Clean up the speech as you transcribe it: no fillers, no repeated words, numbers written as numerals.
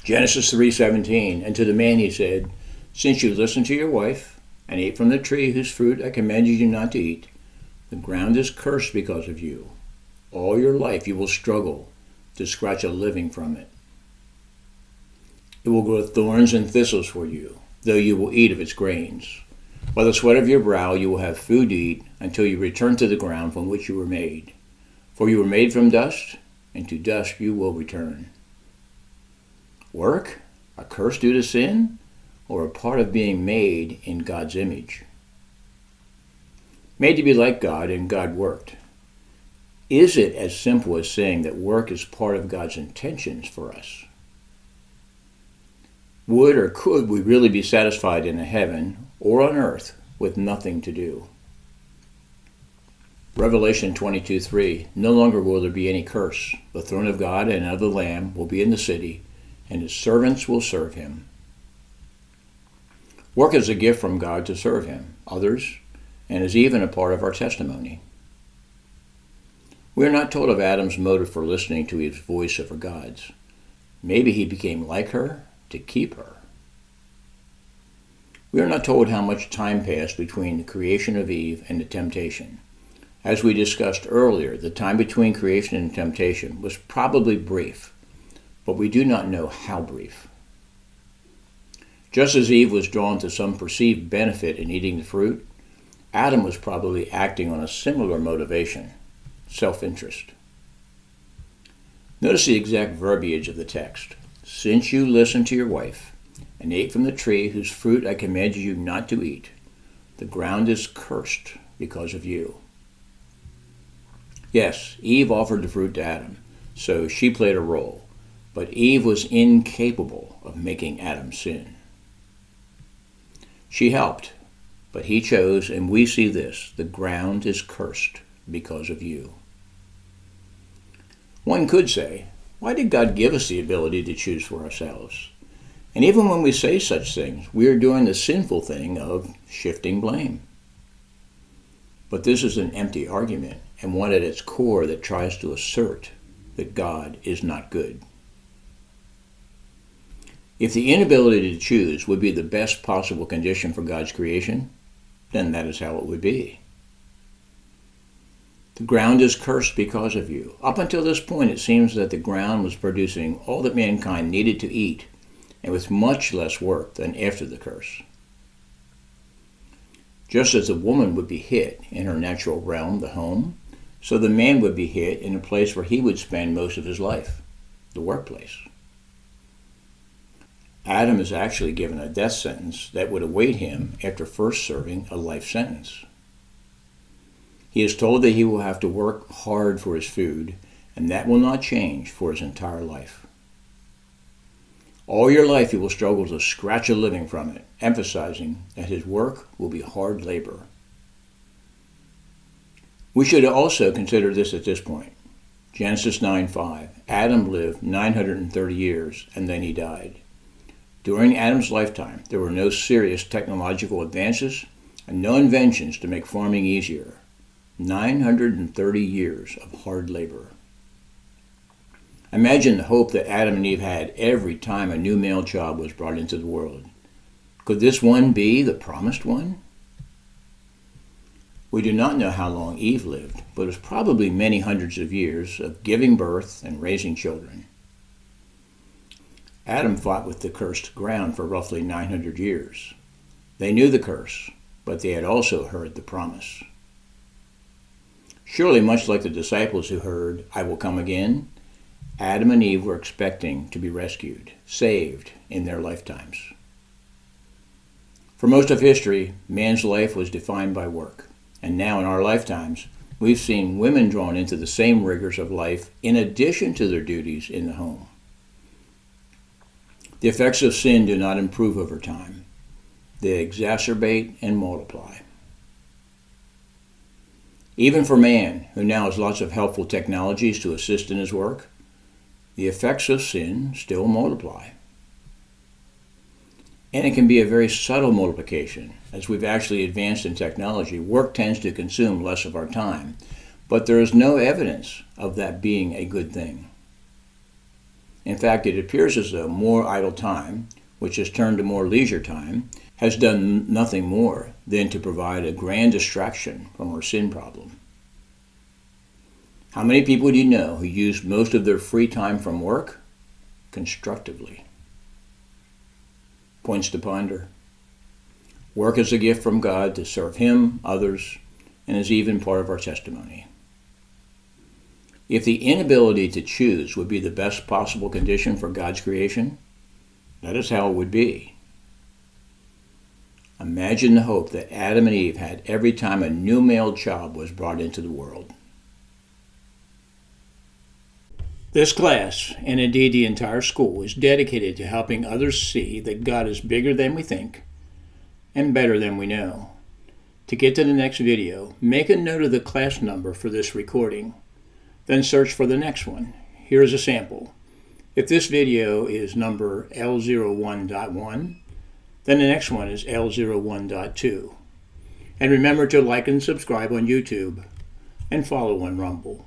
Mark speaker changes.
Speaker 1: Genesis 3:17, and to the man he said, since you listened to your wife and ate from the tree whose fruit I commanded you not to eat, the ground is cursed because of you. All your life you will struggle to scratch a living from it. It will grow thorns and thistles for you, though you will eat of its grains. By the sweat of your brow you will have food to eat until you return to the ground from which you were made. For you were made from dust, and to dust you will return. Work? A curse due to sin? Or a part of being made in God's image? Made to be like God, and God worked. Is it as simple as saying that work is part of God's intentions for us? Would or could we really be satisfied in a heaven or on earth with nothing to do? Revelation 22:3, no longer will there be any curse. The throne of God and of the Lamb will be in the city, and his servants will serve him. Work is a gift from God to serve him, others, and is even a part of our testimony. We are not told of Adam's motive for listening to Eve's voice over God's. Maybe he became like her to keep her. We are not told how much time passed between the creation of Eve and the temptation. As we discussed earlier, the time between creation and temptation was probably brief, but we do not know how brief. Just as Eve was drawn to some perceived benefit in eating the fruit, Adam was probably acting on a similar motivation, self-interest. Notice the exact verbiage of the text. Since you listened to your wife and ate from the tree whose fruit I commanded you not to eat, the ground is cursed because of you. Yes, Eve offered the fruit to Adam, so she played a role, but Eve was incapable of making Adam sin. She helped, but he chose, and we see this, the ground is cursed because of you. One could say, why did God give us the ability to choose for ourselves? And even when we say such things, we are doing the sinful thing of shifting blame. But this is an empty argument, and one at its core that tries to assert that God is not good. If the inability to choose would be the best possible condition for God's creation, then that is how it would be. The ground is cursed because of you. Up until this point, it seems that the ground was producing all that mankind needed to eat, and with much less work than after the curse. Just as the woman would be hit in her natural realm, the home, so the man would be hit in a place where he would spend most of his life, the workplace. Adam is actually given a death sentence that would await him after first serving a life sentence. He is told that he will have to work hard for his food, and that will not change for his entire life. All your life he will struggle to scratch a living from it, emphasizing that his work will be hard labor. We should also consider this at this point. Genesis 9:5. Adam lived 930 years, and then he died. During Adam's lifetime, there were no serious technological advances and no inventions to make farming easier. 930 years of hard labor. Imagine the hope that Adam and Eve had every time a new male child was brought into the world. Could this one be the promised one? We do not know how long Eve lived, but it was probably many hundreds of years of giving birth and raising children. Adam fought with the cursed ground for roughly 900 years. They knew the curse, but they had also heard the promise. Surely, much like the disciples who heard, I will come again, Adam and Eve were expecting to be rescued, saved in their lifetimes. For most of history, man's life was defined by work, and now in our lifetimes, we've seen women drawn into the same rigors of life in addition to their duties in the home. The effects of sin do not improve over time. They exacerbate and multiply. Even for man, who now has lots of helpful technologies to assist in his work, the effects of sin still multiply. And it can be a very subtle multiplication. As we've actually advanced in technology, work tends to consume less of our time, but there is no evidence of that being a good thing. In fact, it appears as though more idle time, which has turned to more leisure time, has done nothing more than to provide a grand distraction from our sin problem. How many people do you know who use most of their free time from work constructively? Points to ponder. Work is a gift from God to serve Him, others, and is even part of our testimony. If the inability to choose would be the best possible condition for God's creation, that is how it would be. Imagine the hope that Adam and Eve had every time a new male child was brought into the world. This class, and indeed the entire school, is dedicated to helping others see that God is bigger than we think and better than we know. To get to the next video, make a note of the class number for this recording. Then search for the next one. Here is a sample. If this video is number L01.1, then the next one is L01.2. And remember to like and subscribe on YouTube and follow on Rumble.